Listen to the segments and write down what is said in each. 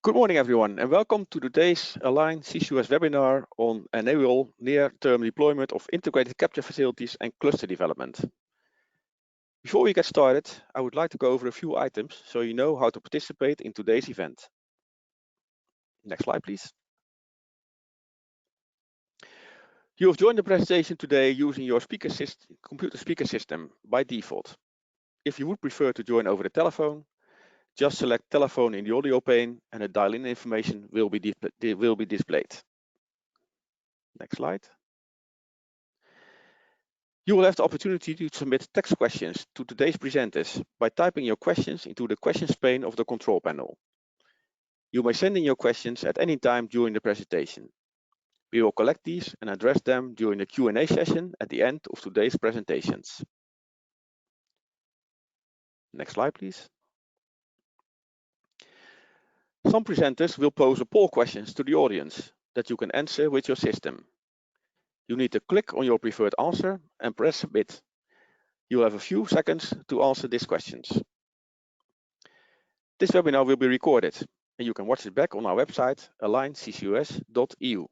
Good morning, everyone, and welcome to today's ALIGN-CCUS webinar on annual near-term deployment of integrated capture facilities and cluster development. Before we get started, I would like to go over a few items so you know how to participate in today's event. Next slide, please. You have joined the presentation today using your computer speaker system by default. If you would prefer to join over the telephone, just select telephone in the audio pane and the dial-in information will be displayed. Next slide. You will have the opportunity to submit text questions to today's presenters by typing your questions into the questions pane of the control panel. You may send in your questions at any time during the presentation. We will collect these and address them during the Q&A session at the end of today's presentations. Next slide, please. Some presenters will pose a poll questions to the audience that you can answer with your system. You need to click on your preferred answer and press submit. You have a few seconds to answer these questions. This webinar will be recorded and you can watch it back on our website, ALIGN-CCUS.eu.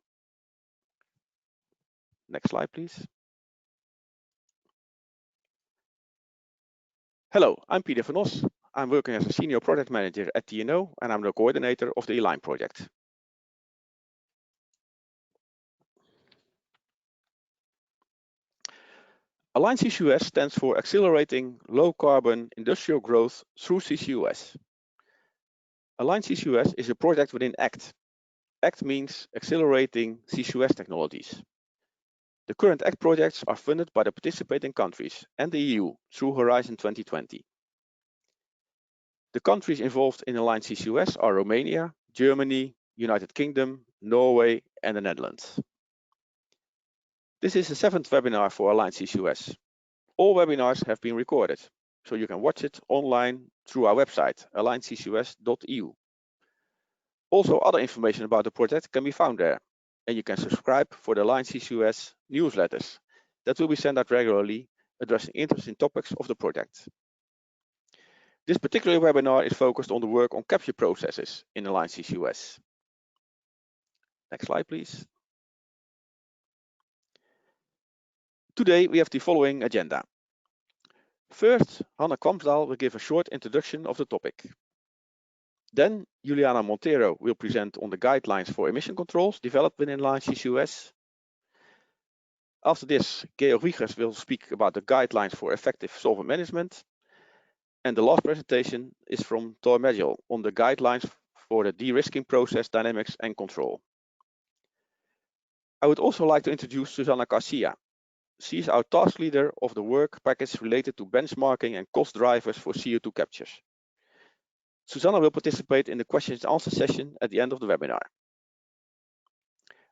Next slide, please. Hello, I'm Peter van Os. I'm working as a Senior Project Manager at TNO and I'm the coordinator of the ALIGN project. ALIGN-CCUS stands for Accelerating Low Carbon Industrial Growth through CCUS. ALIGN-CCUS is a project within ACT. ACT means Accelerating CCUS Technologies. The current ACT projects are funded by the participating countries and the EU through Horizon 2020. The countries involved in ALIGN-CCUS are Romania, Germany, United Kingdom, Norway, and the Netherlands. This is the 7th webinar for ALIGN-CCUS. All webinars have been recorded, so you can watch it online through our website, ALIGN-CCUS.eu. Also, other information about the project can be found there, and you can subscribe for the ALIGN-CCUS newsletters that will be sent out regularly, addressing interesting topics of the project. This particular webinar is focused on the work on capture processes in ALIGN-CCUS. Next slide, please. Today we have the following agenda. First, Hanne Kvamsdal will give a short introduction of the topic. Then Juliana Monteiro will present on the guidelines for emission controls developed within ALIGN-CCUS. After this, Georg Wiechers will speak about the guidelines for effective solvent management. And the last presentation is from Thor Mejdell on the guidelines for the de-risking process dynamics and control. I would also like to introduce Susana Garcia. She is our task leader of the work package related to benchmarking and cost drivers for CO2 captures. Susana will participate in the questions and answer session at the end of the webinar.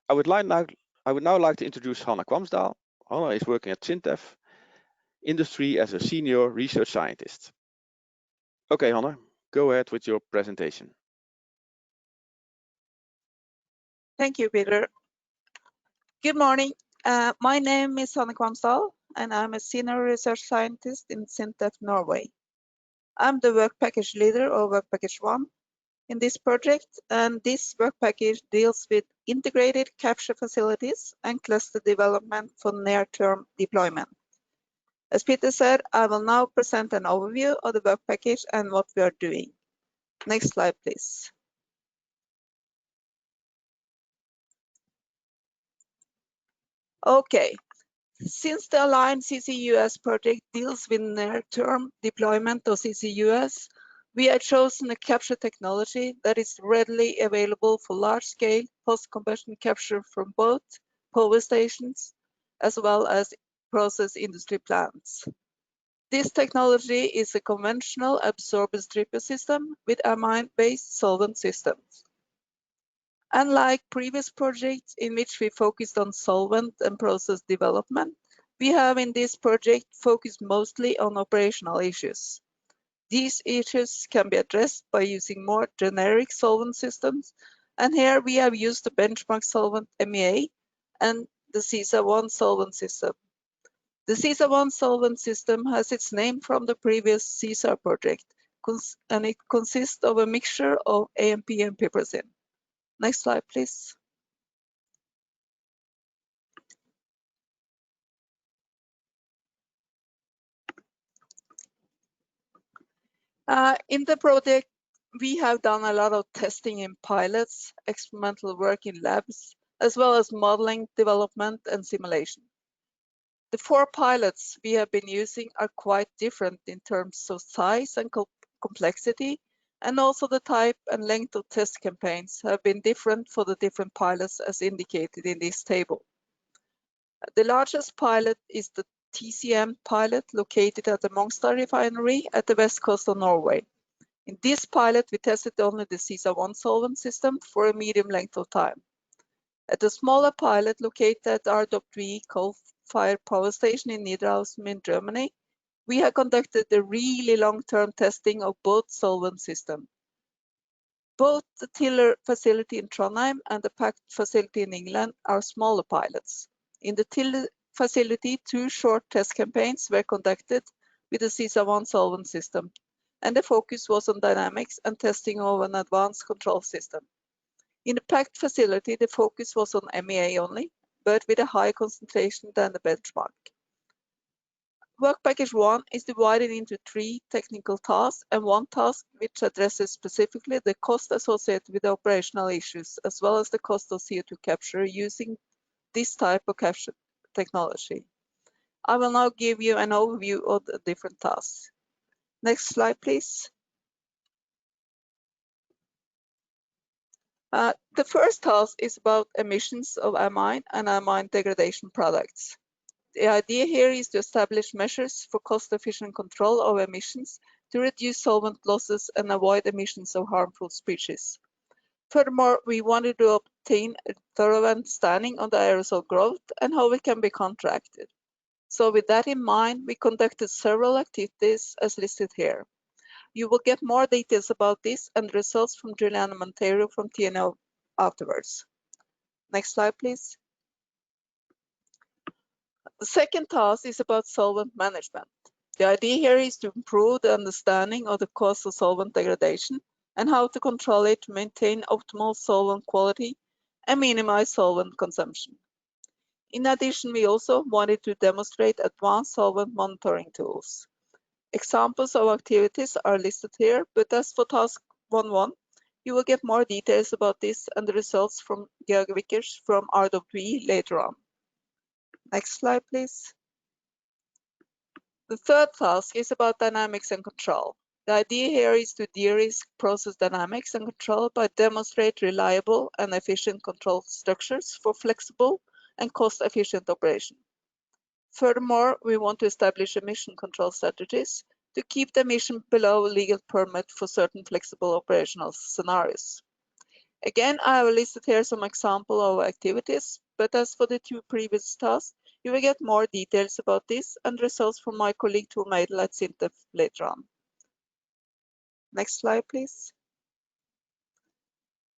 I would now like to introduce Hanne Kvamsdal. Hanne is working at SINTEF industry as a senior research scientist. Okay, Hanne, go ahead with your presentation. Thank you, Peter. Good morning. My name is Hanne Kvamsdal, and I'm a senior research scientist in SINTEF Norway. I'm the work package leader of work package 1 in this project, and this work package deals with integrated capture facilities and cluster development for near-term deployment. As Peter said, I will now present an overview of the work package and what we are doing. Next slide, please. Okay, since the ALIGN-CCUS project deals with near-term deployment of CCUS, we have chosen a capture technology that is readily available for large-scale post-combustion capture from both power stations as well as process industry plants. This technology is a conventional absorbent stripper system with amine-based solvent systems. Unlike previous projects in which we focused on solvent and process development, we have in this project focused mostly on operational issues. These issues can be addressed by using more generic solvent systems, and here we have used the benchmark solvent MEA and the CISA-1 solvent system. The CISA-1 solvent system has its name from the previous CISA project, and it consists of a mixture of AMP and piperazine. Next slide, please. In the project, we have done a lot of testing in pilots, experimental work in labs, as well as modeling, development, and simulation. The 4 pilots we have been using are quite different in terms of size and complexity, and also the type and length of test campaigns have been different for the different pilots as indicated in this table. The largest pilot is the TCM pilot located at the Mongstad refinery at the west coast of Norway. In this pilot, we tested only the CCUS solvent system for a medium length of time. At the smaller pilot located at RWE coal-fired power station in Niederhausen in Germany, we have conducted a really long-term testing of both solvent systems. Both the Tiller facility in Trondheim and the PACT facility in England are smaller pilots. In the Tiller facility, 2 short test campaigns were conducted with the CCUS solvent system, and the focus was on dynamics and testing of an advanced control system. In the PACT facility, the focus was on MEA only, but with a higher concentration than the benchmark. Work package 1 is divided into 3 technical tasks and 1 task which addresses specifically the cost associated with the operational issues, as well as the cost of CO2 capture using this type of capture technology. I will now give you an overview of the different tasks. Next slide, please. The first task is about emissions of amine and amine degradation products. The idea here is to establish measures for cost-efficient control of emissions to reduce solvent losses and avoid emissions of harmful species. Furthermore, we wanted to obtain a thorough understanding of the aerosol growth and how it can be contracted. So with that in mind, we conducted several activities as listed here. You will get more details about this and the results from Juliana Monteiro from TNO afterwards. Next slide, please. The second task is about solvent management. The idea here is to improve the understanding of the cause of solvent degradation and how to control it to maintain optimal solvent quality and minimize solvent consumption. In addition, we also wanted to demonstrate advanced solvent monitoring tools. Examples of activities are listed here, but as for task 1.1, you will get more details about this and the results from Georg Wiechers from RWE later on. Next slide, please. The third task is about dynamics and control. The idea here is to de-risk process dynamics and control by demonstrate reliable and efficient control structures for flexible and cost-efficient operation. Furthermore, we want to establish emission control strategies to keep the emission below legal permit for certain flexible operational scenarios. Again, I have listed here some examples of activities, but as for the 2 previous tasks, you will get more details about this and results from my colleague Thor Mejdell at SINTEF later on. Next slide, please.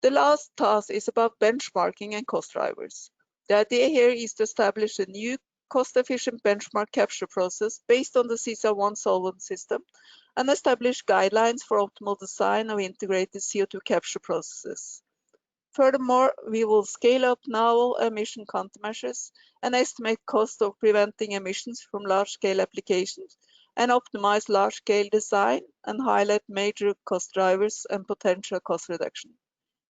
The last task is about benchmarking and cost drivers. The idea here is to establish a new cost-efficient benchmark capture process based on the CCUS solvent system and establish guidelines for optimal design of integrated CO2 capture processes. Furthermore, we will scale up novel emission countermeasures and estimate cost of preventing emissions from large-scale applications and optimize large-scale design and highlight major cost drivers and potential cost reduction.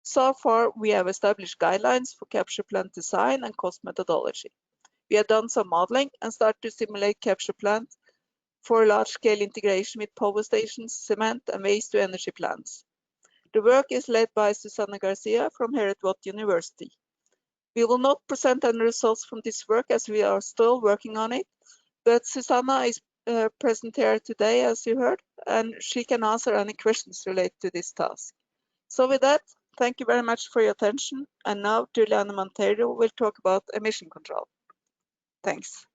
So far, we have established guidelines for capture plant design and cost methodology. We have done some modeling and started to simulate capture plants for large-scale integration with power stations, cement, and waste-to-energy plants. The work is led by Susana Garcia from here at Watt University. We will not present any results from this work as we are still working on it, but Susana is present here today, as you heard, and she can answer any questions related to this task. So with that, thank you very much for your attention. And now Juliana Monteiro will talk about emission control. Thanks.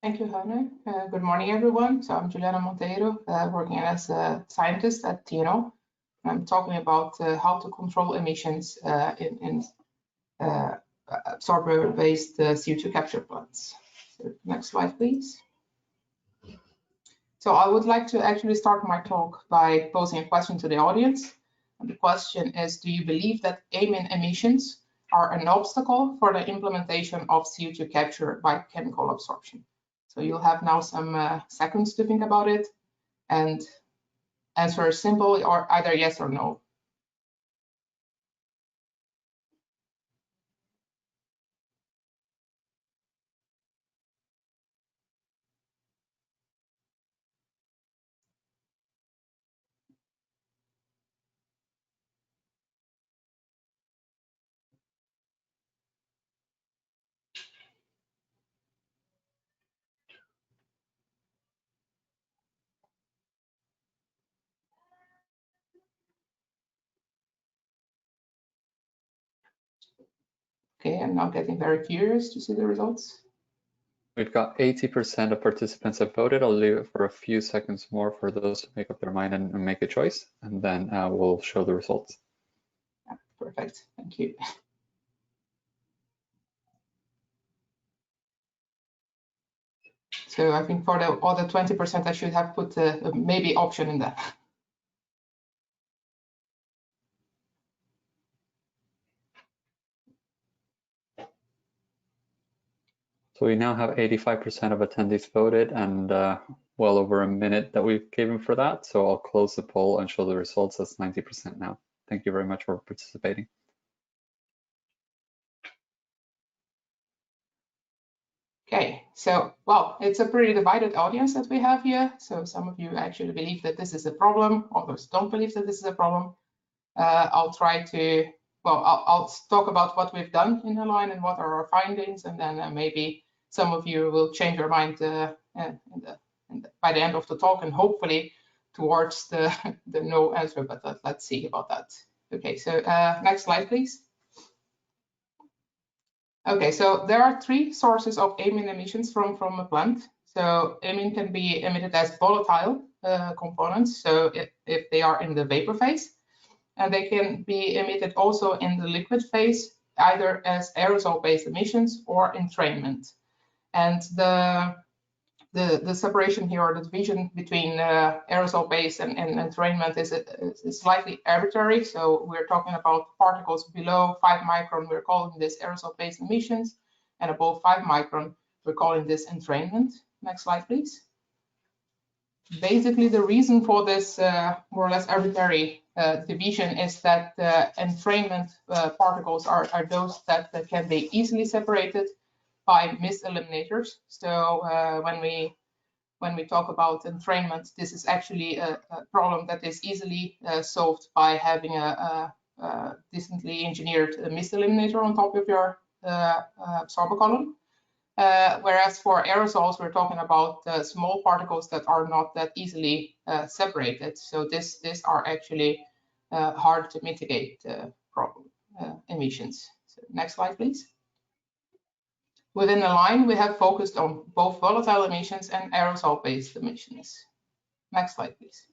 Thank you, Hanne. Good morning, everyone. So I'm Juliana Monteiro, working as a scientist at TNO. I'm talking about how to control emissions in absorber-based CO2 capture plants. So next slide, please. So I would like to actually start my talk by posing a question to the audience. And the question is, do you believe that Amine emissions are an obstacle for the implementation of CO2 capture by chemical absorption? So you'll have now some seconds to think about it and answer simple or either yes or no. Okay, I'm now getting very curious to see the results. We've got 80% of participants have voted. I'll leave it for a few seconds more for those to make up their mind and make a choice, and then we'll show the results. Yeah, perfect, thank you. So I think for the other 20%, I should have put a maybe option in there. So we now have 85% of attendees voted, and well over a minute that we've given for that. So I'll close the poll and show the results. That's 90% now. Thank you very much for participating. Okay, so, well, it's a pretty divided audience that we have here. So some of you actually believe that this is a problem, others don't believe that this is a problem. I'll try to, well, I'll talk about what we've done in ALIGN and what are our findings, and then maybe some of you will change your mind by the end of the talk, and hopefully towards the no answer, but let's see about that. Okay, so next slide, please. Okay, so there are three sources of amine emissions from a plant. So amine can be emitted as volatile components, so if they are in the vapor phase, and they can be emitted also in the liquid phase, either as aerosol-based emissions or entrainment. And the separation here, or the division between aerosol-based and entrainment is slightly arbitrary. So we're talking about particles below 5 micron, we're calling this aerosol-based emissions, and above 5 micron, we're calling this entrainment. Next slide, please. Basically, the reason for this more or less arbitrary division is that entrainment particles are those that can be easily separated by mist eliminators. So when we talk about entrainment, this is actually a problem that is easily solved by having a decently engineered mist eliminator on top of your absorber column. Whereas for aerosols, we're talking about small particles that are not that easily separated. So these are actually hard to mitigate problem emissions. So next slide, please. Within ALIGN, we have focused on both volatile emissions and aerosol-based emissions. Next slide, please.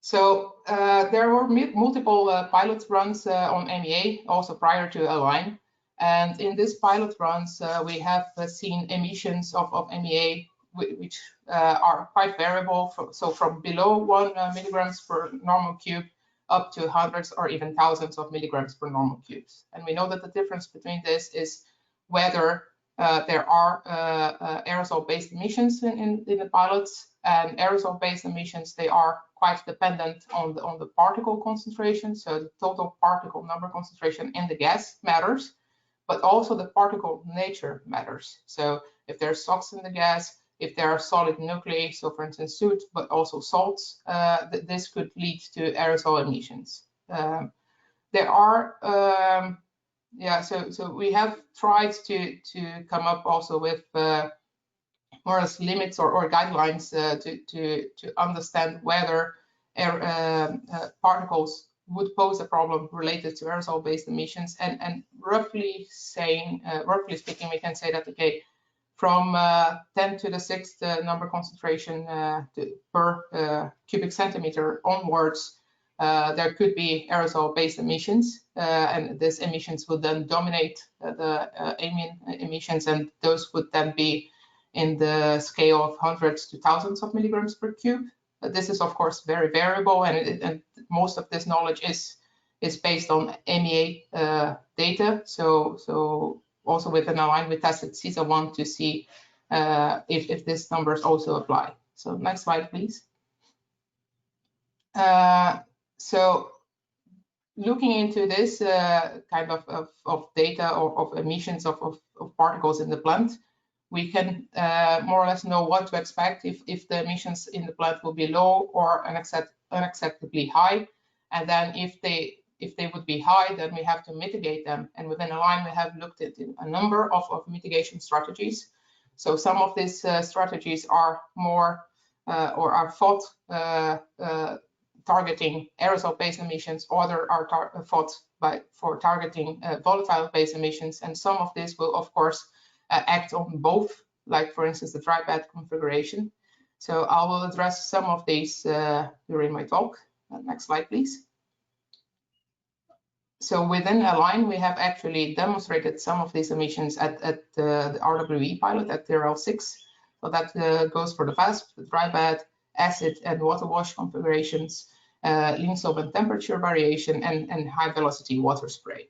So there were multiple pilot runs on MEA, also prior to ALIGN. And in these pilot runs, we have seen emissions of MEA, which are quite variable. So from below 1 milligrams per normal cube up to hundreds or even thousands of milligrams per normal cubes. And we know that the difference between this is whether there are aerosol-based emissions in the pilots, and aerosol-based emissions, they are quite dependent on the particle concentration. So the total particle number concentration in the gas matters, but also the particle nature matters. So if there's SOx in the gas, if there are solid nuclei, so for instance soot, but also salts, this could lead to aerosol emissions. There are, so we have tried to come up also with more or less limits or guidelines to understand whether particles would pose a problem related to aerosol-based emissions, and roughly speaking, we can say that, okay, from 10 to the 6th number concentration per cubic centimeter onwards, there could be aerosol-based emissions, and these emissions would then dominate the amine emissions, and those would then be in the scale of hundreds to thousands of milligrams per cube. This is of course very variable, and most of this knowledge is based on MEA data. So also within ALIGN, we tested CISA-1 to see if these numbers also apply. So next slide, please. So looking into this kind of data of emissions of particles in the plant, we can more or less know what to expect if the emissions in the plant will be low or unacceptably high. And then if they would be high, then we have to mitigate them. And within ALIGN, we have looked at a number of mitigation strategies. So some of these strategies are more or are thought targeting aerosol-based emissions, or there are thought for targeting volatile-based emissions, and some of this will, of course, act on both, like for instance the dry bed configuration. So I will address some of these during my talk. Next slide, please. So within ALIGN, we have actually demonstrated some of these emissions at the RWE pilot at TRL6. So that goes for the VASP, the dry bed, acid and water wash configurations, lean solvent temperature variation, and high velocity water spray.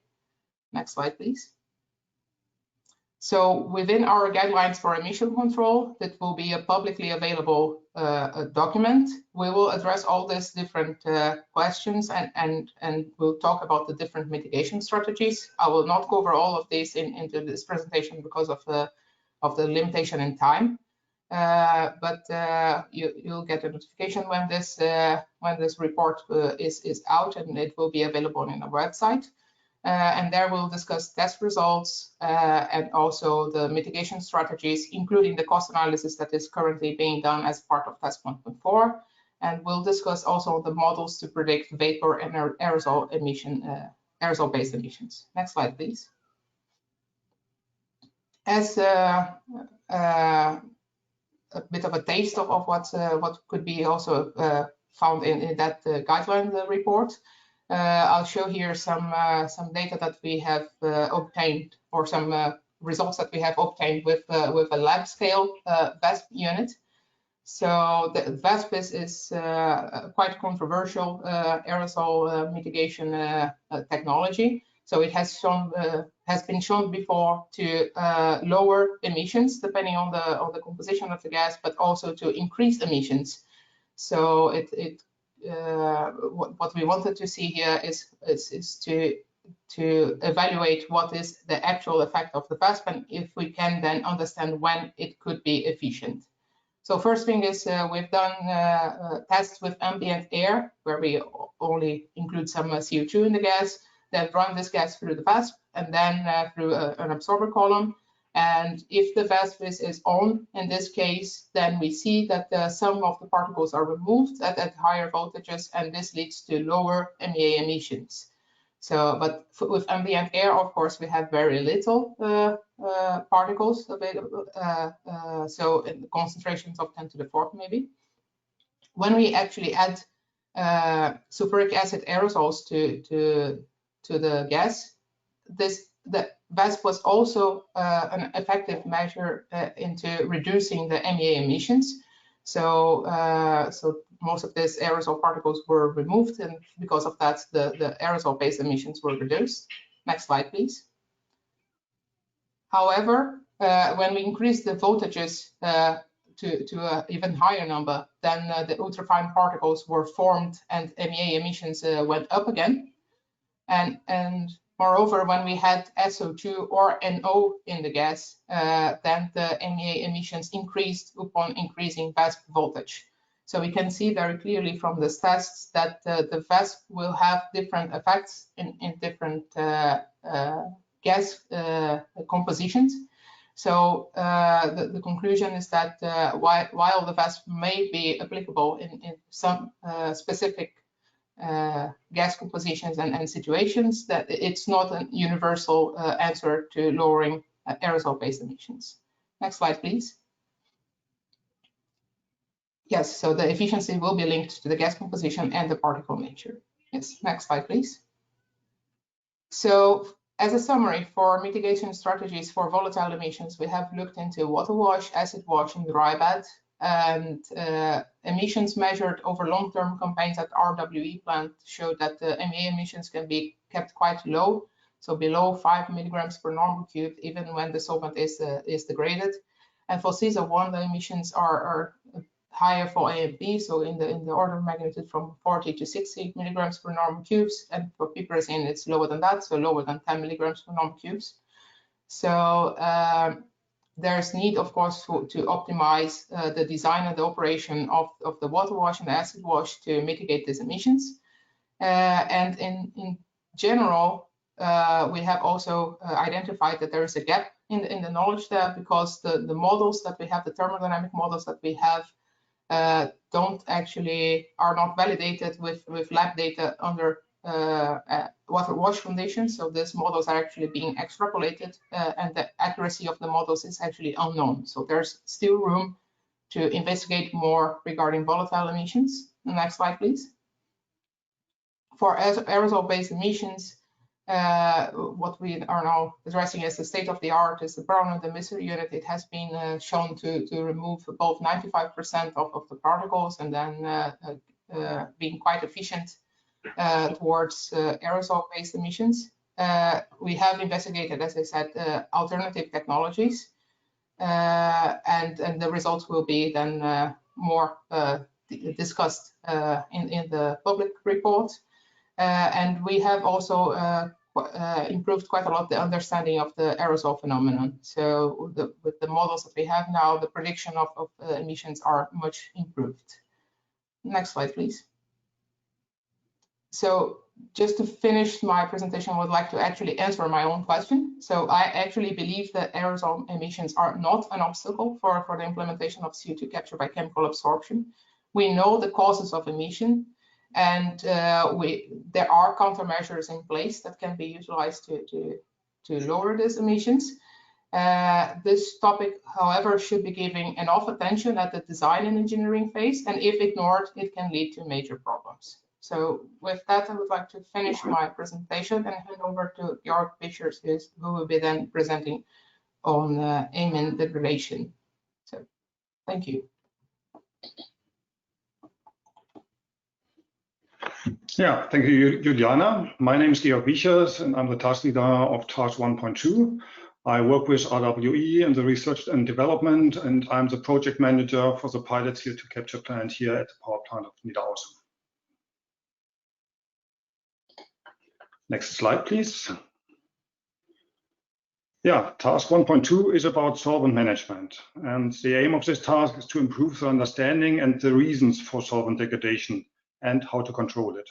Next slide, please. So within our guidelines for emission control, that will be a publicly available document. We will address all these different questions and we'll talk about the different mitigation strategies. I will not cover all of these into this presentation because of the limitation in time. But you'll get a notification when this report is out, and it will be available on our website. And there we'll discuss test results and also the mitigation strategies, including the cost analysis that is currently being done as part of test 1.4. And we'll discuss also the models to predict vapor and aerosol emission, aerosol-based emissions. Next slide, please. As a bit of a taste of what could be also found in that guideline report, I'll show here some data that we have obtained, or some results that we have obtained with a lab scale VASP unit. So the VASP is quite controversial aerosol mitigation technology. So it has been shown before to lower emissions depending on the composition of the gas, but also to increase emissions. So what we wanted to see here is to evaluate what is the actual effect of the VASP, and if we can then understand when it could be efficient. So first thing is we've done tests with ambient air, where we only include some CO2 in the gas, then run this gas through the VASP and then through an absorber column. And if the VASP is on in this case, then we see that some of the particles are removed at higher voltages, and this leads to lower MEA emissions. So, but with ambient air, of course, we have very little particles available, so in concentrations of 10 to the 4th maybe. When we actually add sulfuric acid aerosols to the gas, the VASP was also an effective measure into reducing the MEA emissions. So, so most of these aerosol particles were removed, and because of that, the aerosol-based emissions were reduced. Next slide, please. However, when we increased the voltages to an even higher number, then the ultrafine particles were formed and MEA emissions went up again. And moreover, when we had SO2 or NO in the gas, then the MEA emissions increased upon increasing VASP voltage. So we can see very clearly from this tests that the VASP will have different effects in different gas compositions. So the conclusion is that while the VASP may be applicable in some specific gas compositions and situations, that it's not a universal answer to lowering aerosol-based emissions. Next slide, please. Yes, so the efficiency will be linked to the gas composition and the particle nature. Yes, next slide, please. So As a summary, for mitigation strategies for volatile emissions, we have looked into water wash, acid wash, and dry bed, and emissions measured over long-term campaigns at RWE plant showed that the MEA emissions can be kept quite low, so below 5 milligrams per normal cube, even when the solvent is degraded. And for CCUS, the emissions are higher for A and B, so in the order of magnitude from 40 to 60 milligrams per normal cubes, and for piperazine it's lower than that, so lower than 10 milligrams per normal cubes. So there's need, of course, to optimize the design and the operation of the water wash and the acid wash to mitigate these emissions. And in general, we have also identified that there is a gap in the knowledge there, because the models that we have, the thermodynamic models that we have, are not validated with lab data under water wash conditions. So these models are actually being extrapolated, and the accuracy of the models is actually unknown. So there's still room to investigate more regarding volatile emissions. The next slide, please. For aerosol-based emissions, what we are now addressing as the state of the art is the permanent emitter unit. It has been shown to remove above 95% of the particles, and then being quite efficient towards aerosol-based emissions. We have investigated, as I said, alternative technologies, and the results will be then more discussed in the public report. And we have also improved quite a lot the understanding of the aerosol phenomenon. So with the models that we have now, the prediction of emissions are much improved. Next slide, please. So just to finish my presentation, I would like to actually answer my own question. So I actually believe that aerosol emissions are not an obstacle for the implementation of CO2 capture by chemical absorption. We know the causes of emission, and there are countermeasures in place that can be utilized to lower these emissions. This topic, however, should be given enough attention at the design and engineering phase, and if ignored, it can lead to major problems. So with that, I would like to finish my presentation and hand over to Georg Wiechers, who will be then presenting on amine degradation. So thank you. Yeah, thank you, Juliana. My name is Georg Wiechers, and I'm the task leader of task 1.2. I work with RWE in the research and development, and I'm the project manager for the pilot CO2 capture plant here at the power plant of Niederaußen. Next slide, please. Yeah, task 1.2 is about solvent management, and the aim of this task is to improve the understanding and the reasons for solvent degradation and how to control it.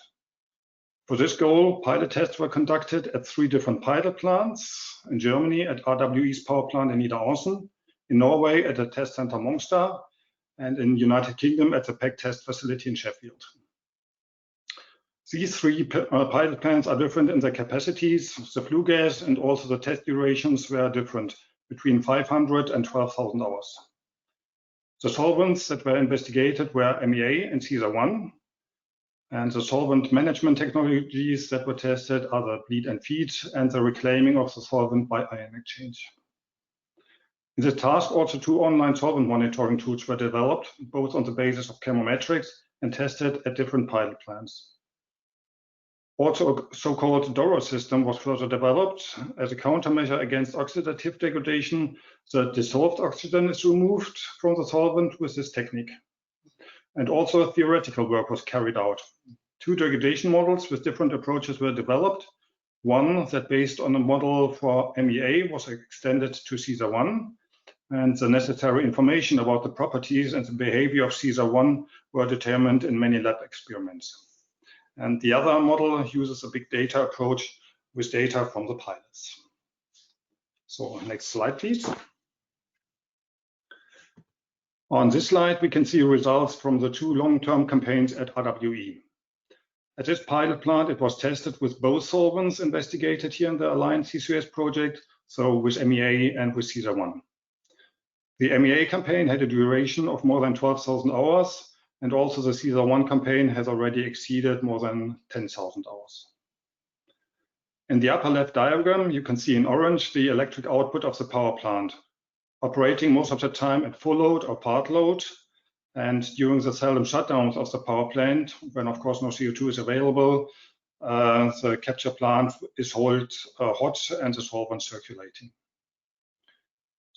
For this goal, pilot tests were conducted at 3 different pilot plants: in Germany at RWE's power plant in Niederaußen, in Norway at the test center Mongstad, and in the United Kingdom at the PEC test facility in Sheffield. These 3 pilot plants are different in their capacities. The flue gas and also the test durations were different, between 500 and 12,000 hours. The solvents that were investigated were MEA and CCUS, and the solvent management technologies that were tested are the bleed and feed and the reclaiming of the solvent by ion exchange. In the task, also 2 online solvent monitoring tools were developed, both on the basis of chemometrics and tested at different pilot plants. Also, a so-called DORA system was further developed. As a countermeasure against oxidative degradation, the dissolved oxygen is removed from the solvent with this technique. And also theoretical work was carried out. 2 degradation models with different approaches were developed. One that based on a model for MEA was extended to CCUS, and the necessary information about the properties and the behavior of CCUS were determined in many lab experiments. And the other model uses a big data approach with data from the pilots. So next slide, please. On this slide, we can see results from the 2 long-term campaigns at RWE. At this pilot plant, it was tested with both solvents investigated here in the ALIGN-CCUS project, so with MEA and with CCUS. The MEA campaign had a duration of more than 12,000 hours, and also the CCUS campaign has already exceeded more than 10,000 hours. In the upper left diagram, you can see in orange the electric output of the power plant, operating most of the time at full load or part load. And during the seldom shutdowns of the power plant, when of course no CO2 is available, the capture plant is hot and the solvent circulating.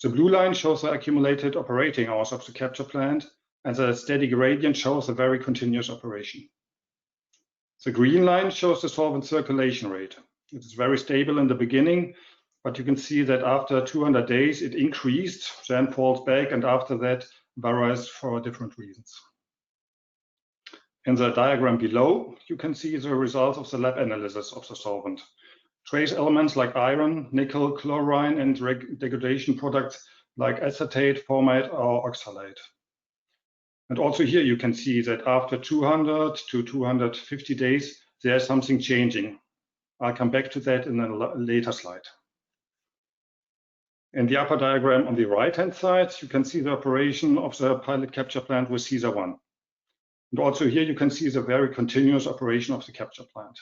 The blue line shows the accumulated operating hours of the capture plant, and the steady gradient shows a very continuous operation. The green line shows the solvent circulation rate. It is very stable in the beginning, but you can see that after 200 days it increased, then falls back, and after that varies for different reasons. In the diagram below, you can see the results of the lab analysis of the solvent. Trace elements like iron, nickel, chlorine, and degradation products like acetate, formate, or oxalate. And also here you can see that after 200 to 250 days, there's something changing. I'll come back to that in a later slide. In the upper diagram on the right-hand side, you can see the operation of the pilot capture plant with CESA 1. And also here you can see the very continuous operation of the capture plant.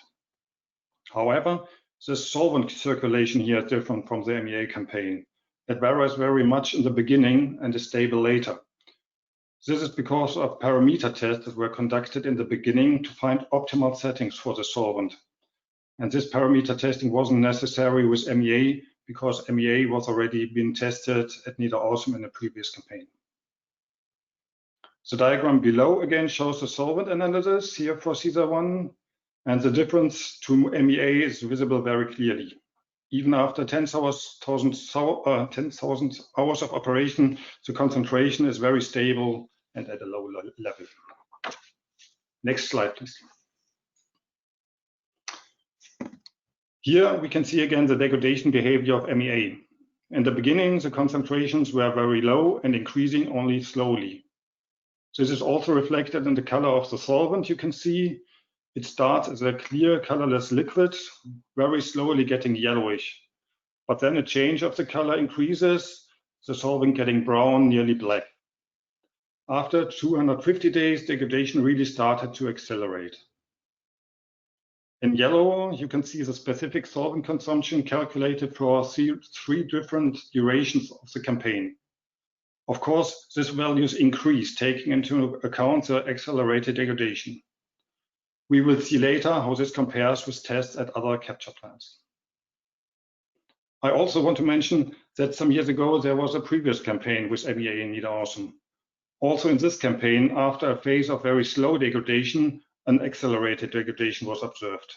However, the solvent circulation here is different from the MEA campaign. It varies very much in the beginning and is stable later. This is because of parameter tests that were conducted in the beginning to find optimal settings for the solvent. And this parameter testing wasn't necessary with MEA because MEA was already been tested at Niederaußem in a previous campaign. The diagram below again shows the solvent analysis here for CESA 1, and the difference to MEA is visible very clearly. Even after 10,000 hours of operation, the concentration is very stable and at a low level. Next slide, please. Here we can see again the degradation behavior of MEA. In the beginning, the concentrations were very low and increasing only slowly. This is also reflected in the color of the solvent. You can see it starts as a clear colorless liquid, very slowly getting yellowish. But then a change of the color increases, the solvent getting brown, nearly black. After 250 days, degradation really started to accelerate. In yellow, you can see the specific solvent consumption calculated for three different durations of the campaign. Of course, these values increase, taking into account the accelerated degradation. We will see later how this compares with tests at other capture plants. I also want to mention that some years ago, there was a previous campaign with MEA in Niederaußem. Also in this campaign, after a phase of very slow degradation, an accelerated degradation was observed.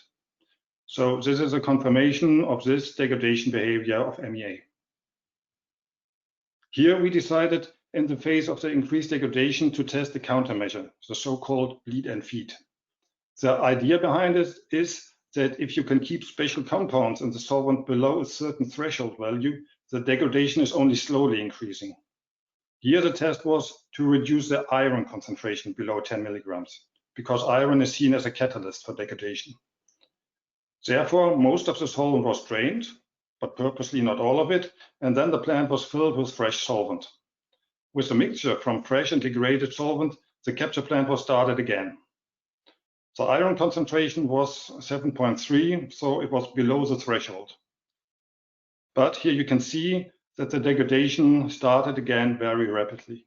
So this is a confirmation of this degradation behavior of MEA. Here we decided in the phase of the increased degradation to test the countermeasure, the so-called bleed and feed. The idea behind this is that if you can keep special compounds in the solvent below a certain threshold value, the degradation is only slowly increasing. Here the test was to reduce the iron concentration below 10 milligrams, because iron is seen as a catalyst for degradation. Therefore, most of the solvent was drained, but purposely not all of it, and then the plant was filled with fresh solvent. With a mixture from fresh and degraded solvent, the capture plant was started again. The iron concentration was 7.3, so it was below the threshold. But here you can see that the degradation started again very rapidly.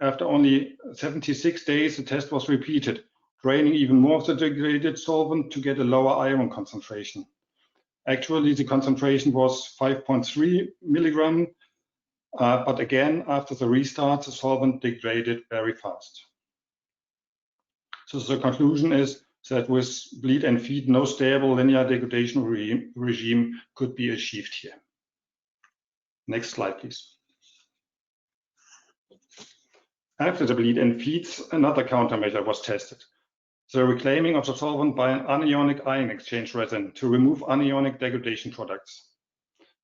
After only 76 days, the test was repeated, draining even more of the degraded solvent to get a lower iron concentration. Actually, the concentration was 5.3 milligram, but again, after the restart, the solvent degraded very fast. So the conclusion is that with bleed and feed, no stable linear degradation regime could be achieved here. Next slide, please. After the bleed and feeds, another countermeasure was tested. The reclaiming of the solvent by an anionic ion exchange resin to remove anionic degradation products.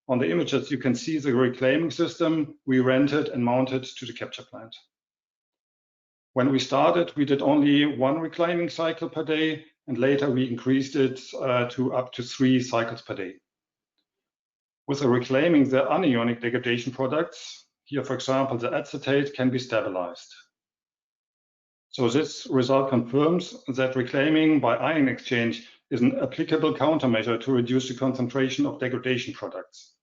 On the images, you can see the reclaiming system we rented and mounted to the capture plant. When we started, we did only one reclaiming cycle per day, and later we increased it to up to 3 cycles per day. With the reclaiming the anionic degradation products, here, for example, the acetate can be stabilized. So this result confirms that reclaiming by ion exchange is an applicable countermeasure to reduce the concentration of degradation products.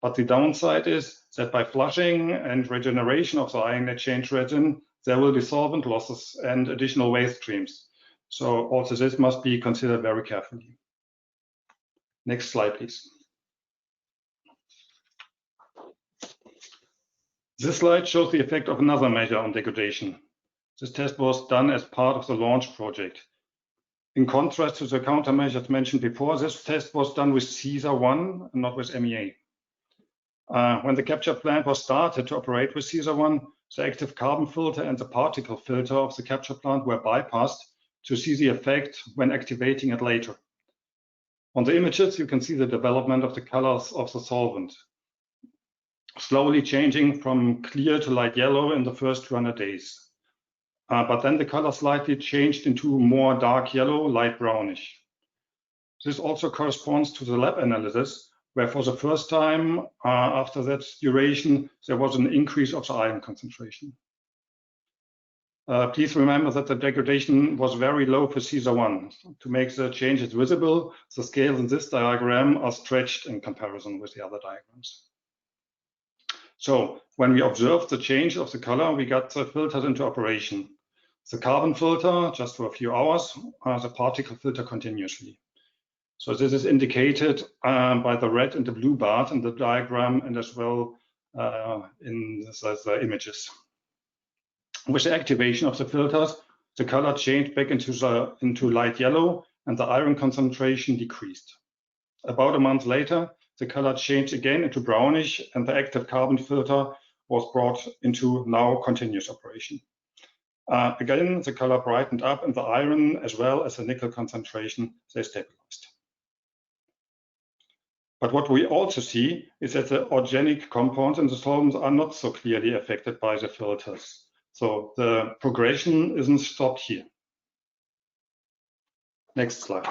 But the downside is that by flushing and regeneration of the ion exchange resin, there will be solvent losses and additional waste streams. So also this must be considered very carefully. Next slide, please. This slide shows the effect of another measure on degradation. This test was done as part of the launch project. In contrast to the countermeasures mentioned before, this test was done with CESA-1 and not with MEA. When the capture plant was started to operate with CESA-1, the active carbon filter and the particle filter of the capture plant were bypassed to see the effect when activating it later. On the images, you can see the development of the colors of the solvent, slowly changing from clear to light yellow in the first 200 days. But then the color slightly changed into more dark yellow, light brownish. This also corresponds to the lab analysis, where for the first time after that duration, there was an increase of the iron concentration. Please remember that the degradation was very low for CESA-1. To make the changes visible, the scales in this diagram are stretched in comparison with the other diagrams. So when we observed the change of the color, we got the filters into operation. The carbon filter just for a few hours, the particle filter continuously. So this is indicated by the red and the blue bars in the diagram and as well in the images. With the activation of the filters, the color changed back into light yellow and the iron concentration decreased. About a month later, the color changed again into brownish and the active carbon filter was brought into now continuous operation. Again, the color brightened up and the iron as well as the nickel concentration, they stabilized. But what we also see is that the organic compounds in the solvents are not so clearly affected by the filters. So the progression isn't stopped here. Next slide.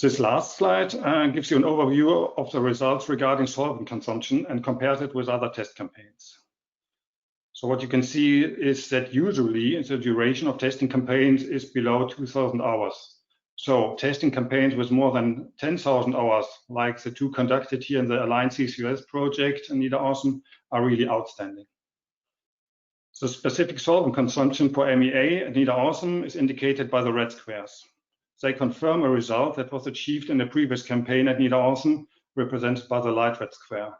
This last slide gives you an overview of the results regarding solvent consumption and compares it with other test campaigns. So what you can see is that usually the duration of testing campaigns is below 2,000 hours. So testing campaigns with more than 10,000 hours, like the two conducted here in the ALIGN-CCUS project in Niederaußen, are really outstanding. The specific solvent consumption for MEA at Niederaußen is indicated by the red squares. They confirm a result that was achieved in the previous campaign at Niederaußen, represented by the light red square.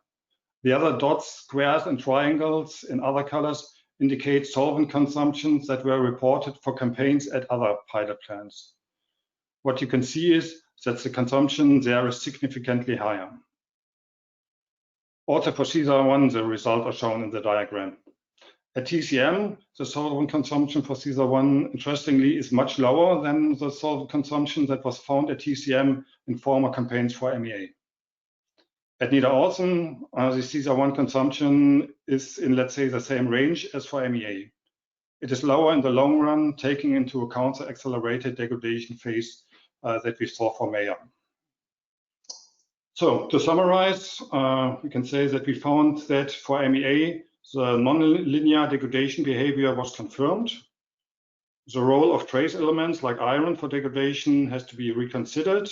The other dots, squares, and triangles in other colors indicate solvent consumptions that were reported for campaigns at other pilot plants. What you can see is that the consumption there is significantly higher. Also for CESA-1, the results are shown in the diagram. At TCM, the solvent consumption for CESA-1, interestingly, is much lower than the solvent consumption that was found at TCM in former campaigns for MEA. At Niederaußen, the CESA-1 consumption is in, let's say, the same range as for MEA. It is lower in the long run, taking into account the accelerated degradation phase that we saw for MEA. So to summarize, we can say that we found that for MEA, the nonlinear degradation behavior was confirmed. The role of trace elements like iron for degradation has to be reconsidered.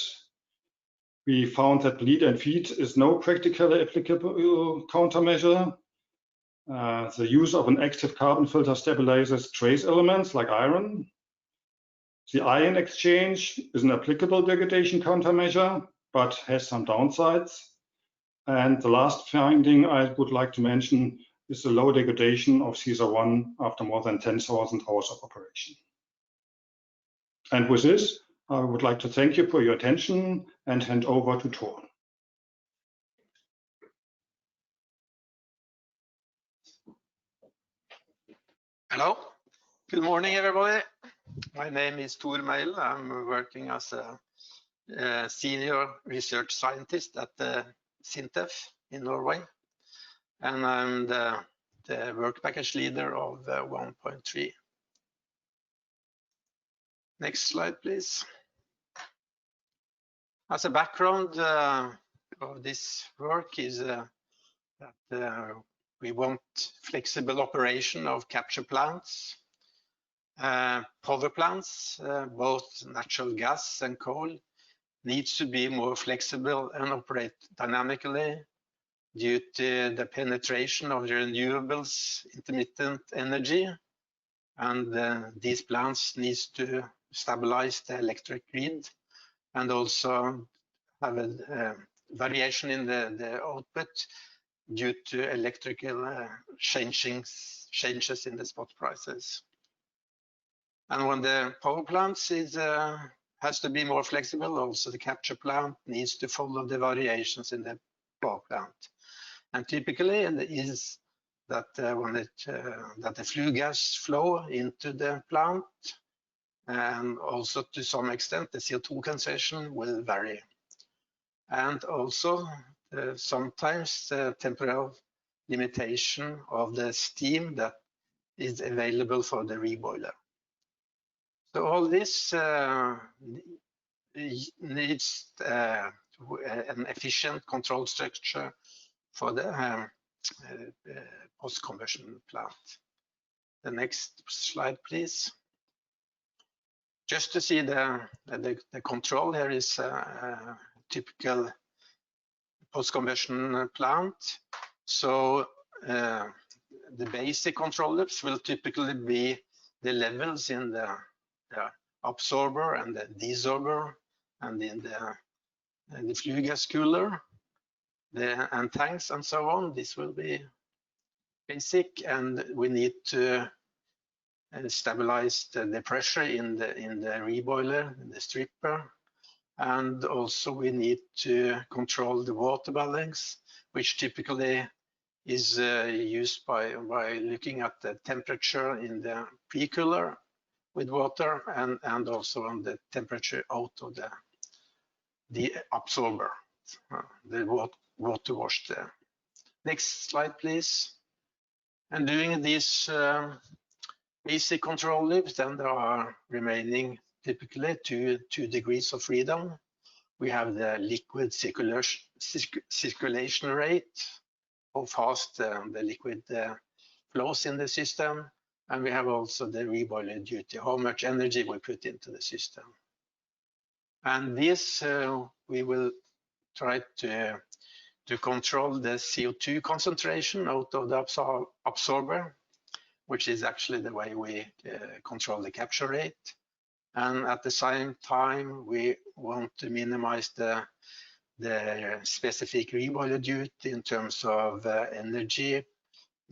We found that bleed and feed is no practically applicable countermeasure. The use of an active carbon filter stabilizes trace elements like iron. The ion exchange is an applicable degradation countermeasure, but has some downsides. And the last finding I would like to mention is the low degradation of CESA-1 after more than 10,000 hours of operation. And with this, I would like to thank you for your attention and hand over to Thor. Hello, good morning, everybody. My name is Thor Mejdell. I'm working as a senior research scientist at the SINTEF in Norway, and I'm the work package leader of 1.3. Next slide, please. As a background of this work is that we want flexible operation of capture plants. Power plants, both natural gas and coal, needs to be more flexible and operate dynamically due to the penetration of the renewables, intermittent energy, and these plants needs to stabilize the electric grid and also have a variation in the output due to electrical changes in the spot prices. And when the power plants has to be more flexible, also the capture plant needs to follow the variations in the power plant. And typically it is that that the flue gas flow into the plant, and also to some extent the CO2 concentration will vary. And also sometimes the temporal limitation of the steam that is available for the reboiler. So all this needs an efficient control structure for the post-combustion plant. The next slide, please. Just to see the control, here is a typical post-combustion plant. So the basic controllers will typically be the levels in the absorber and the desorber and in the flue gas cooler, and tanks and so on. This will be basic, and we need to stabilize the pressure in the reboiler, in the stripper, and also we need to control the water balance, which typically is used by looking at the temperature in the pre-cooler with water and also on the temperature out of the absorber, the water wash there. Next slide, please. And doing these basic control loops, then there are remaining typically 2 degrees of freedom. We have the liquid circulation rate, how fast the liquid flows in the system, and we have also the reboiler duty, how much energy we put into the system. And this we will try to control the CO2 concentration out of the absorber, which is actually the way we control the capture rate. And at the same time, we want to minimize the specific reboiler duty in terms of energy,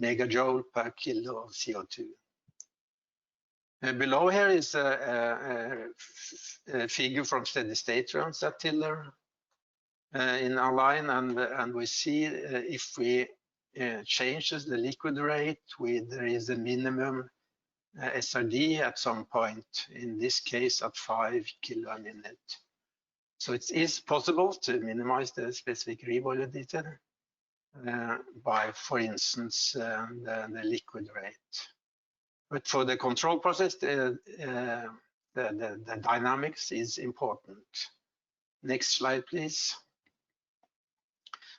megajoule per kilo of CO2. Below here is a figure from steady state runs at Tiller in ALIGN, and we see if we changes the liquid rate, there is a minimum SRD at some point, in this case at 5 kilo a minute. So it is possible to minimize the specific reboiler duty by, for instance, the liquid rate. But for the control process, the dynamics is important. Next slide, please.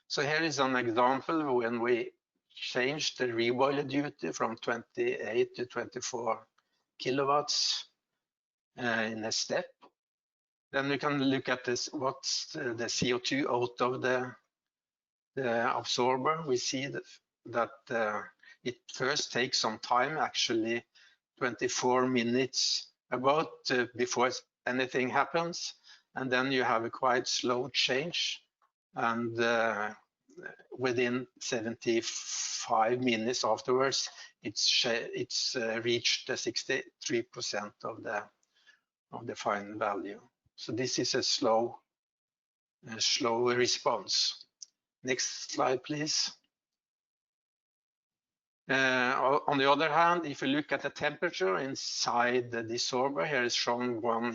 So here is an example when we change the reboiler duty from 28 to 24 kilowatts in a step. Then we can look at this, what's the CO2 out of the absorber. We see that it first takes some time, actually 24 minutes about before anything happens, and then you have a quite slow change, and within 75 minutes afterwards, it's reached the 63% of the final value. So this is a slow response. Next slide, please. On the other hand, if you look at the temperature inside the desorber, here is shown one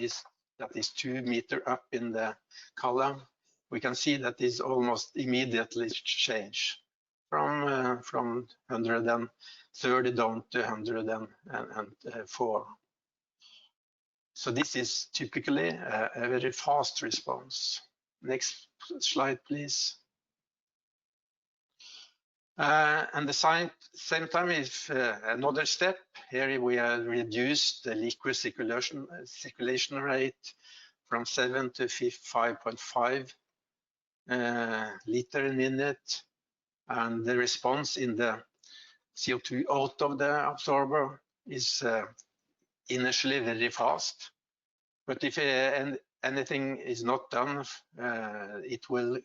that is 2 meters up in the column. We can see that is almost immediately change from 130 down to 104. So this is typically a very fast response. Next slide, please. And the same time, if another step, here we have reduced the liquid circulation rate from 7 to 5.5 liter a minute. And the response in the CO2 out of the absorber is initially very fast. But if anything is not done, it will,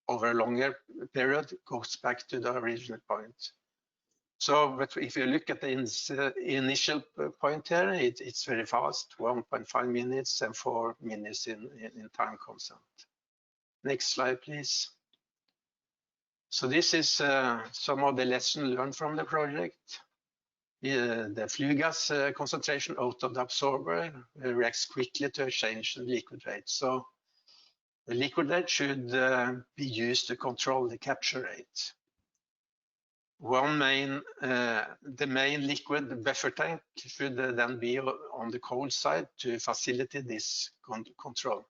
over a longer period, goes back to the original point. So, but if you look at the initial point here, it's very fast, 1.5 minutes and 4 minutes in time constant. Next slide, please. So this is some of the lessons learned from the project. The flue gas concentration out of the absorber reacts quickly to a change in liquid rate. So the liquid rate should be used to control the capture rate. The main liquid buffer tank should then be on the cold side to facilitate this control.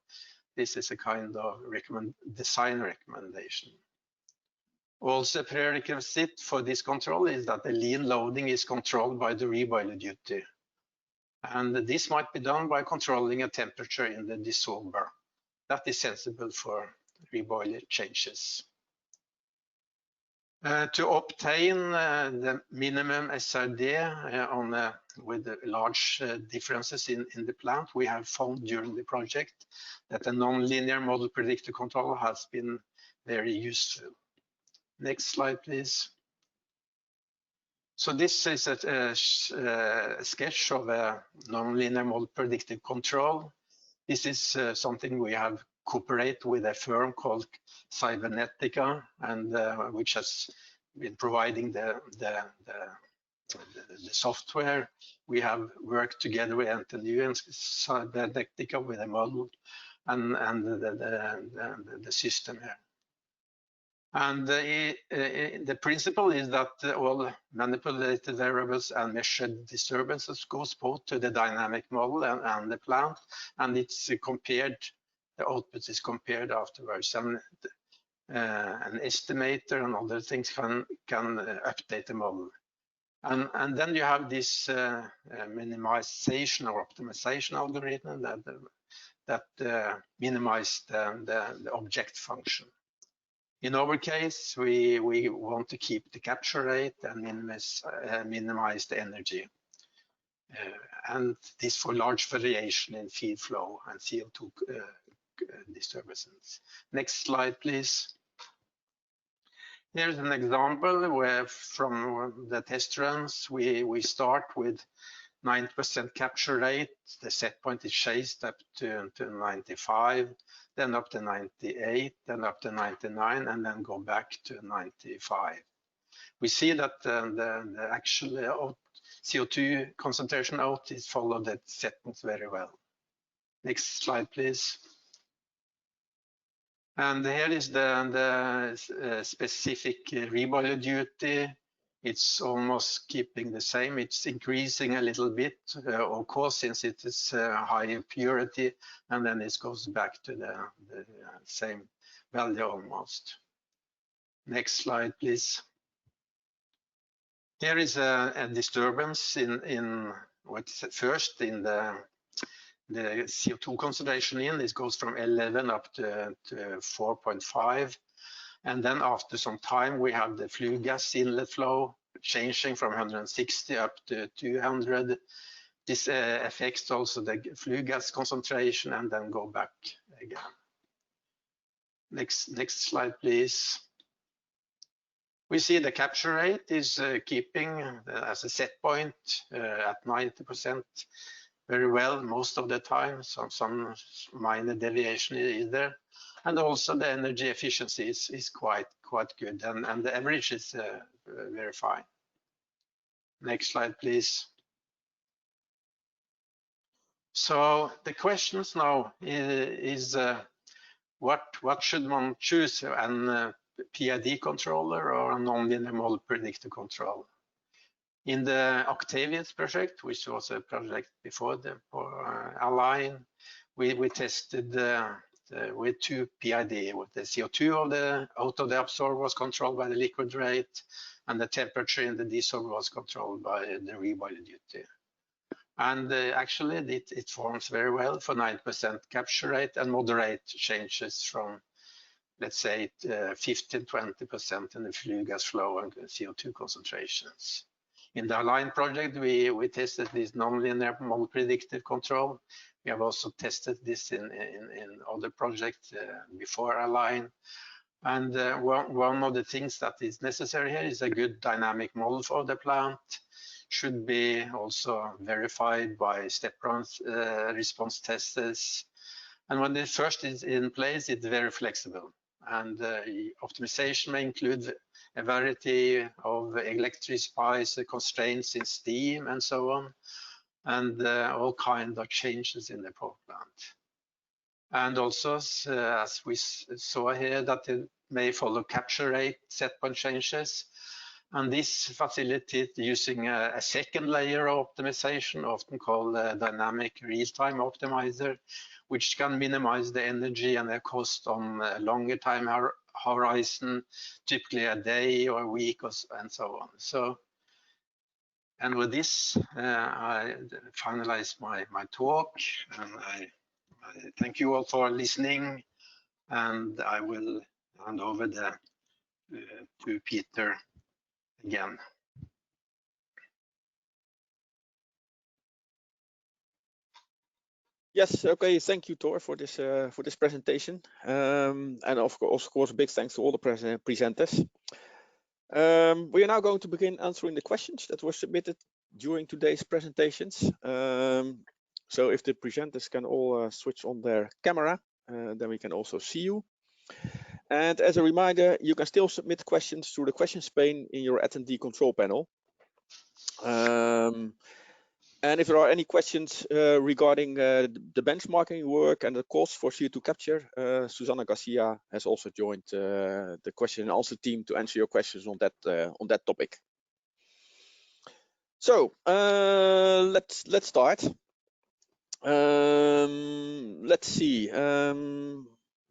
This is a kind of design recommendation. Also, a prerequisite for this control is that the lean loading is controlled by the reboiler duty. And this might be done by controlling a temperature in the dissolver. That is sensible for reboiler changes. To obtain the minimum SRD with large differences in the plant, we have found during the project that a non-linear model predictive control has been very useful. Next slide, please. So this is a sketch of a non-linear model predictive control. This is something we have cooperated with a firm called Cybernetica, and which has been providing the software. We have worked together with NTNU and Cybernetica with a model and the system here. And the principle is that all manipulated variables and measured disturbances goes both to the dynamic model and the plant, and it's compared, the output is compared afterwards. And an estimator and other things can update the model. And then you have this minimization or optimization algorithm that minimize the object function. In our case, we want to keep the capture rate and minimize the energy. And this for large variation in feed flow and CO2 disturbances. Next slide, please. Here's an example where from the test runs, we start with 90% capture rate. The set point is chased up to 95, then up to 98, then up to 99, and then go back to 95. We see that the actual CO2 concentration out is followed that set points very well. Next slide, please. And here is the specific reboiler duty. It's almost keeping the same. It's increasing a little bit, of course, since it is higher purity, and then it goes back to the same value almost. Next slide, please. Here is a disturbance in what's first in the CO2 concentration in. This goes from 11 up to 4.5. And then after some time, we have the flue gas inlet flow changing from 160 up to 200. This affects also the flue gas concentration and then go back again. Next slide, please. We see the capture rate is keeping as a set point at 90% very well most of the time. Some minor deviation is there. And also the energy efficiency is quite good, and the average is very fine. Next slide, please. So the questions now is what should one choose, an PID controller or a non-linear model predictive control? In the Octavius project, which was a project before for ALIGN, we tested with two PID, with the CO2 out of the absorber was controlled by the liquid rate, and the temperature in the dissolver was controlled by the reboiler duty. And actually, it forms very well for 9% capture rate and moderate changes from, let's say, 15–20% in the flue gas flow and CO2 concentrations. In the ALIGN project, we tested this nonlinear model predictive control. We have also tested this in other projects before ALIGN. And one of the things that is necessary here is a good dynamic model for the plant. Should be also verified by step response testers. And when it first is in place, it's very flexible. And optimization may include a variety of electric spice, constraints in steam, and so on, and all kinds of changes in the power plant. And also, as we saw here, that it may follow capture rate set point changes. And this facility using a second layer of optimization, often called a dynamic real-time optimizer, which can minimize the energy and the cost on a longer time horizon, typically a day or a week and so on. So, and with this, I finalize my talk, and I thank you all for listening, and I will hand over to Peter again. Yes, okay, thank you, Thor, for this presentation. And of course, big thanks to all the presenters. We are now going to begin answering the questions that were submitted during today's presentations. So if the presenters can all switch on their camera, then we can also see you. And as a reminder, you can still submit questions through the questions pane in your attendee control panel. And if there are any questions regarding the benchmarking work and the cost for CO2 capture, Susana Garcia has also joined the question and answer team to answer your questions on that topic. So let's start. Let's see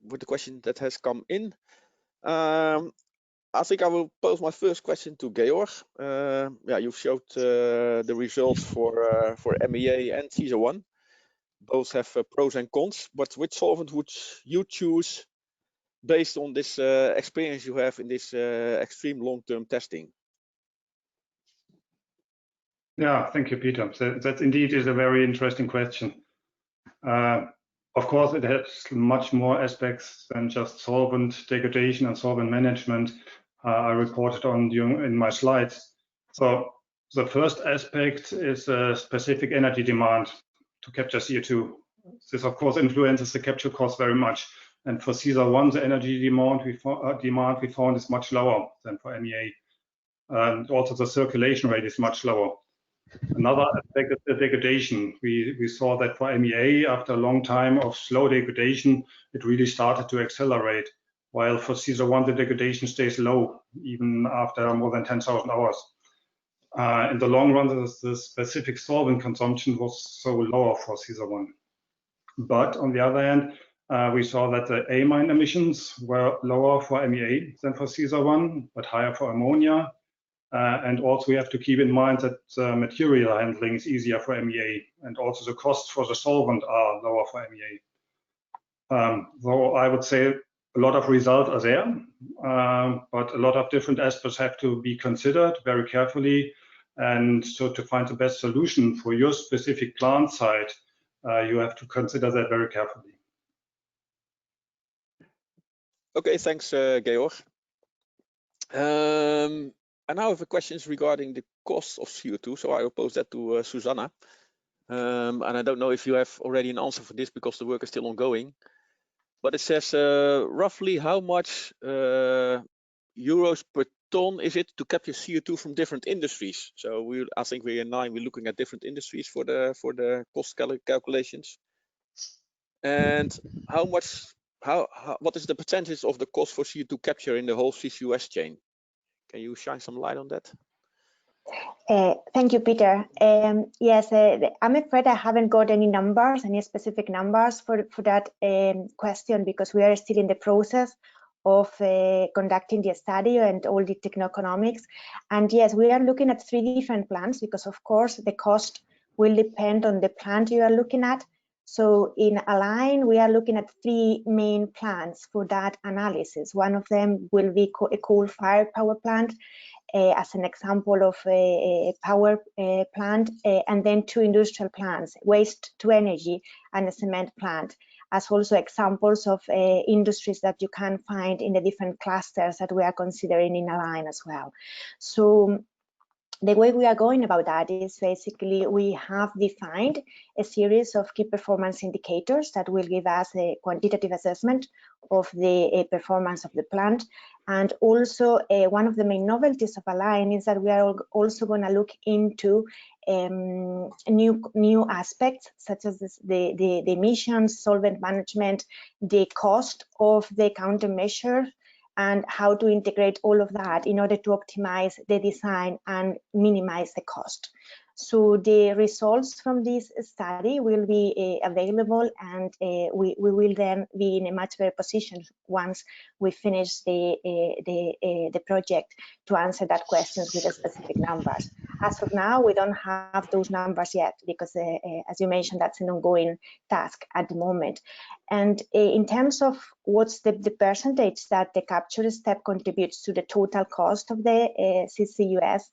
with the question that has come in. I think I will pose my first question to Georg. Yeah, you've showed the results for MEA and CSO1. Both have pros and cons, but which solvent would you choose based on this experience you have in this extreme long-term testing? Yeah, thank you, Peter. That indeed is a very interesting question. Of course, it has much more aspects than just solvent degradation and solvent management. I reported on in my slides. So the first aspect is a specific energy demand to capture CO2. This, of course, influences the capture cost very much. And for CSO1, the energy demand we found is much lower than for MEA. And also the circulation rate is much lower. Another aspect is the degradation. We saw that for MEA, after a long time of slow degradation, it really started to accelerate. While for CSO1, the degradation stays low, even after more than 10,000 hours. In the long run, the specific solvent consumption was so lower for CSO1. But on the other hand, we saw that the amine emissions were lower for MEA than for CSO1, but higher for ammonia. And also we have to keep in mind that material handling is easier for MEA, and also the costs for the solvent are lower for MEA. So I would say a lot of results are there, but a lot of different aspects have to be considered very carefully. And so to find the best solution for your specific plant site, you have to consider that very carefully. Okay, thanks, Georg. I now have a questions regarding the cost of CO2, so I will pose that to Susana. And I don't know if you have already an answer for this because the work is still ongoing. But it says roughly how much euros per ton is it to capture CO2 from different industries? So I think we're looking at different industries for the cost calculations. And what is the percentage of the cost for CO2 capture in the whole CCUS chain? Can you shine some light on that? Thank you, Peter. Yes, I'm afraid I haven't got any numbers, any specific numbers for that question, because we are still in the process of conducting the study and all the techno-economics. And yes, we are looking at 3 different plants, because of course the cost will depend on the plant you are looking at. So in ALIGN, we are looking at 3 main plants for that analysis. One of them will be a coal-fired power plant, as an example of a power plant, and then 2 industrial plants, waste to energy and a cement plant, as also examples of industries that you can find in the different clusters that we are considering in ALIGN as well. So the way we are going about that is basically we have defined a series of key performance indicators that will give us a quantitative assessment of the performance of the plant. And also one of the main novelties of ALIGN is that we are also going to look into new aspects, such as the emissions, solvent management, the cost of the countermeasure, and how to integrate all of that in order to optimize the design and minimize the cost. So the results from this study will be available, and we will then be in a much better position once we finish the project to answer that questions with the specific numbers. As of now, we don't have those numbers yet, because as you mentioned, that's an ongoing task at the moment. And in terms of what's the percentage that the capture step contributes to the total cost of the CCUS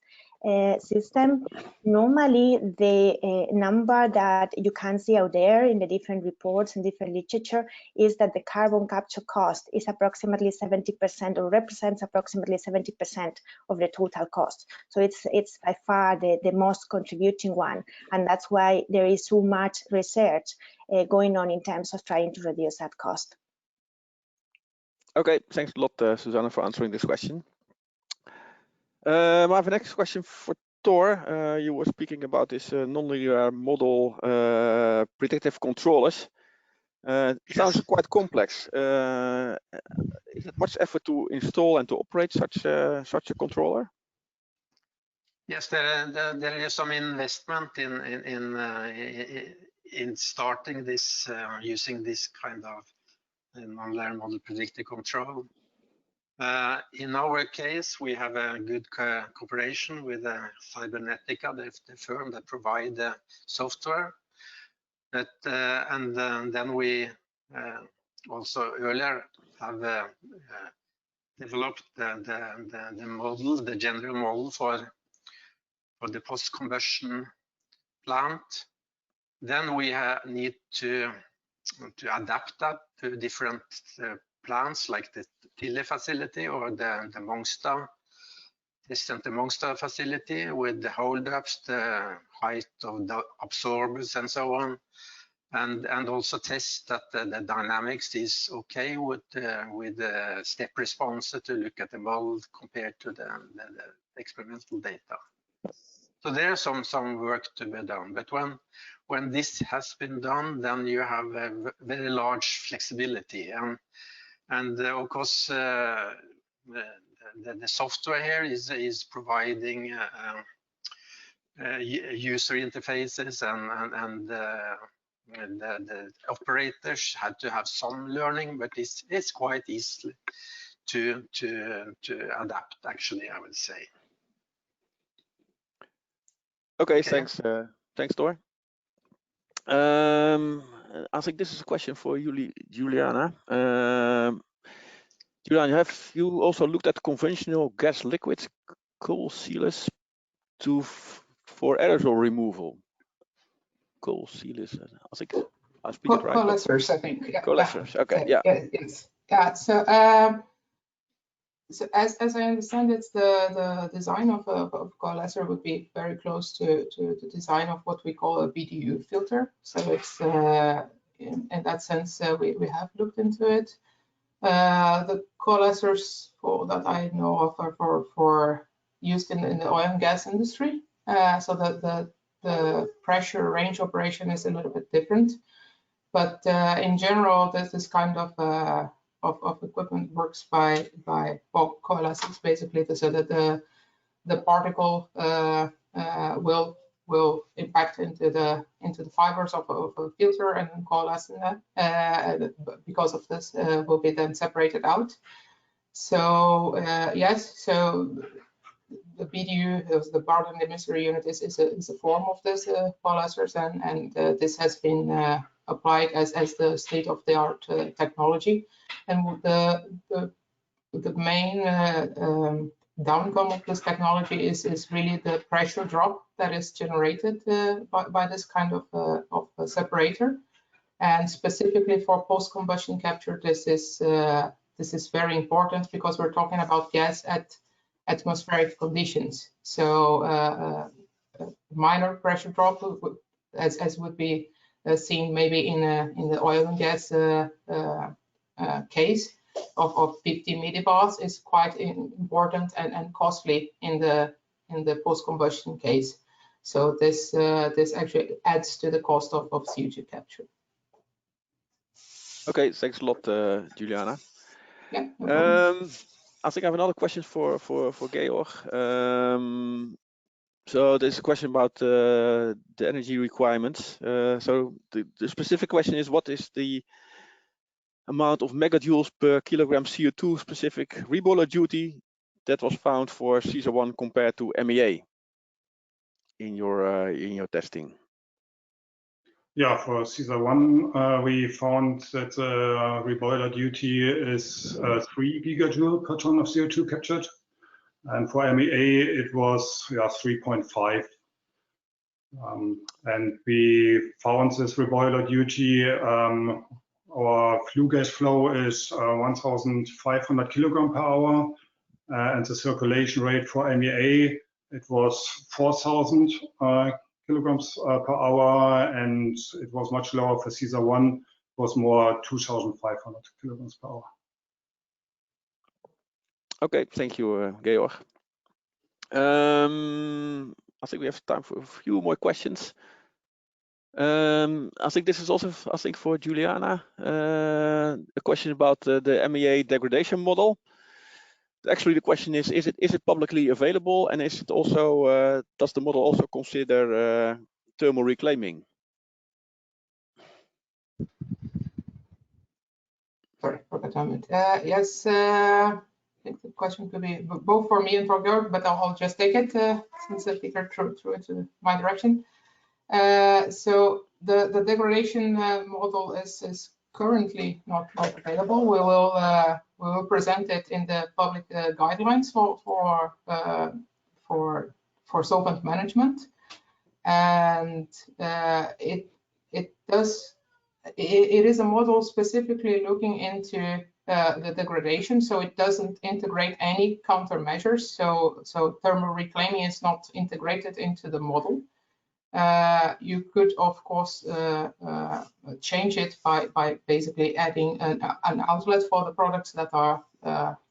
system, normally the number that you can see out there in the different reports and different literature is that the carbon capture cost is approximately 70%, or represents approximately 70% of the total cost. So it's by far the most contributing one, and that's why there is so much research going on in terms of trying to reduce that cost. Okay, thanks a lot, Susanna, for answering this question. I have a next question for Thor. You were speaking about this nonlinear model predictive controllers. It sounds quite complex. Is it much effort to install and to operate such a controller? Yes, there is some investment in starting this using this kind of nonlinear model predictive control. In our case, we have a good cooperation with Cybernetica, the firm that provide the software. And then we also earlier have developed the model, the general model for the post-combustion plant. Then we need to adapt that to different plants, like the Tille facility or the Mongstad, the Center Mongstad facility, with the holdups, the height of the absorbers and so on, and also test that the dynamics is okay with the step response to look at the model compared to the experimental data. So there's some work to be done, but when this has been done, then you have a very large flexibility, and of course the software here is providing user interfaces, and the operators had to have some learning, but it's quite easy to adapt, actually, I would say. Okay, thanks, Thor. I think this is a question for Juliana. Juliana, have you also looked at conventional gas liquids coal sealers for aerosol removal? Coal sealers, I think I speak it right. Coalescers, I think. Yeah. Coalescers, okay, yeah. Yes. Yeah. So as I understand, it's the design of coalescer would be very close to the design of what we call a BDU filter. So it's in that sense we have looked into it. The coalescers that I know of are for used in the oil and gas industry. So the pressure range operation is a little bit different, but in general, this kind of equipment works by bulk coalescers, basically, so that the particle will impact into the fibers of a filter and coalesce in that. Because of this, will be then separated out. So yes, so the BDU, the burden emitter unit, is a form of this coalescers, and this has been applied as the state-of-the-art technology. And the main downcome of this technology is really the pressure drop that is generated by this kind of a separator. And specifically for post-combustion capture, this is very important because we're talking about gas at atmospheric conditions. So a minor pressure drop, as would be seen maybe in the oil and gas case of 50 millibars, is quite important and costly in the post-combustion case. So this actually adds to the cost of CO2 capture. Okay, thanks a lot, Juliana. Yeah, no problem. I think I have another question for Georg. So there's a question about the energy requirements. So the specific question is, what is the amount of megajoules per kilogram CO2 specific reboiler duty that was found for CCUS compared to MEA in your testing? Yeah, for CCUS, we found that reboiler duty is 3 gigajoule per ton of CO2 captured, and for MEA it was 3.5. And we found this reboiler duty. Our flue gas flow is 1,500 kilogram per hour, and the circulation rate for MEA, it was 4,000 kilograms per hour, and it was much lower for CCUS. It was more 2,500 kilograms per hour. Okay, thank you, Georg. I think we have time for a few more questions. I think this is also, for Juliana, a question about the MEA degradation model. Actually, the question is it publicly available, and is it also does the model also consider thermal reclaiming? Sorry for the comment. Yes, I think the question could be both for me and for Georg, but I'll just take it since the speaker threw it in my direction. So the degradation model is currently not available. We will present it in the public guidelines for solvent management, and it is a model specifically looking into the degradation, so it doesn't integrate any countermeasures. So thermal reclaiming is not integrated into the model. You could, of course, change it by basically adding an outlet for the products that are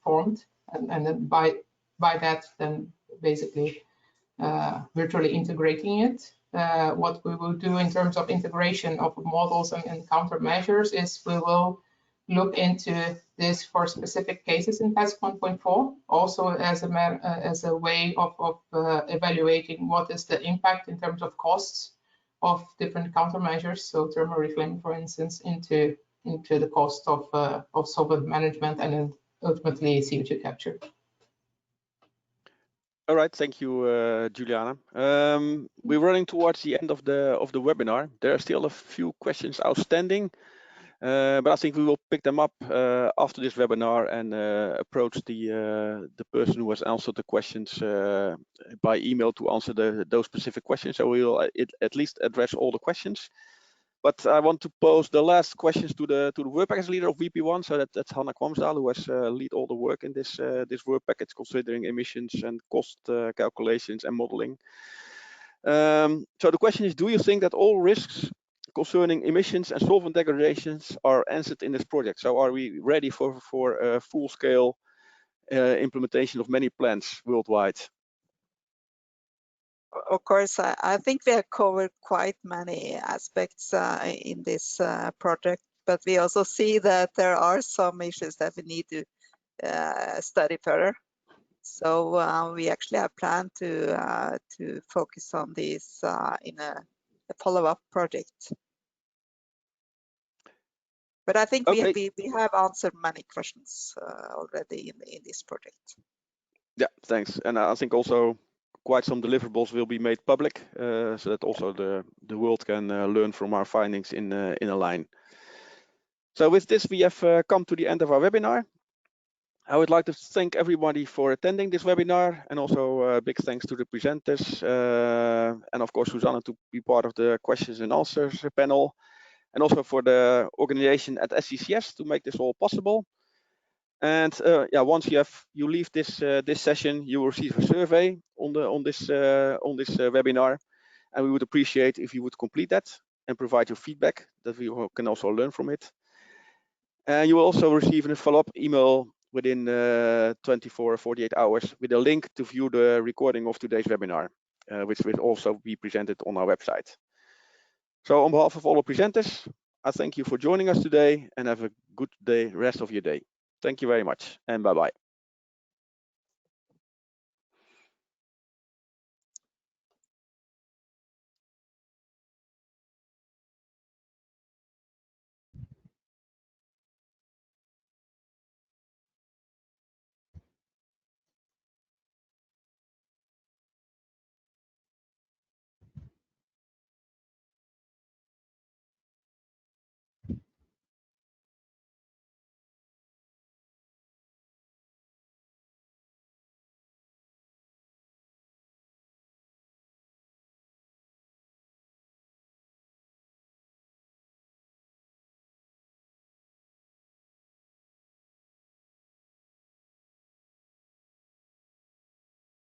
formed, and then by that, then basically virtually integrating it. What we will do in terms of integration of models and countermeasures is we will look into this for specific cases in task 1.4, also as a way of evaluating what is the impact in terms of costs of different countermeasures. So thermal reclaiming, for instance, into the cost of solvent management and then ultimately CO2 capture. All right, thank you, Juliana. We're running towards the end of the webinar. There are still a few questions outstanding, but I think we will pick them up after this webinar and approach the person who has answered the questions by email to answer those specific questions. So we will at least address all the questions. But I want to pose the last questions to the work package leader of VP1, so that's Hanne Kvamsdal, who has lead all the work in this work package, considering emissions and cost calculations and modeling. So the question is, do you think that all risks concerning emissions and solvent degradations are answered in this project? So are we ready for a full-scale implementation of many plants worldwide? Of course, I think we have covered quite many aspects in this project, but we also see that there are some issues that we need to study further. So we actually have planned to focus on this in a follow-up project. But I think Okay. we have answered many questions already in this project. Yeah, thanks. And I think also quite some deliverables will be made public, so that also the world can learn from our findings in ALIGN. So with this, we have come to the end of our webinar. I would like to thank everybody for attending this webinar, and also big thanks to the presenters, and of course Susanne to be part of the questions and answers panel, and also for the organization at CCUS to make this all possible. And yeah, once you leave this session, you will receive a survey on this webinar, and we would appreciate if you would complete that and provide your feedback, that we can also learn from it. And you will also receive a follow-up email within 24 or 48 hours with a link to view the recording of today's webinar, which will also be presented on our website. So on behalf of all the presenters, I thank you for joining us today, and have a good day, rest of your day. Thank you very much, and bye-bye.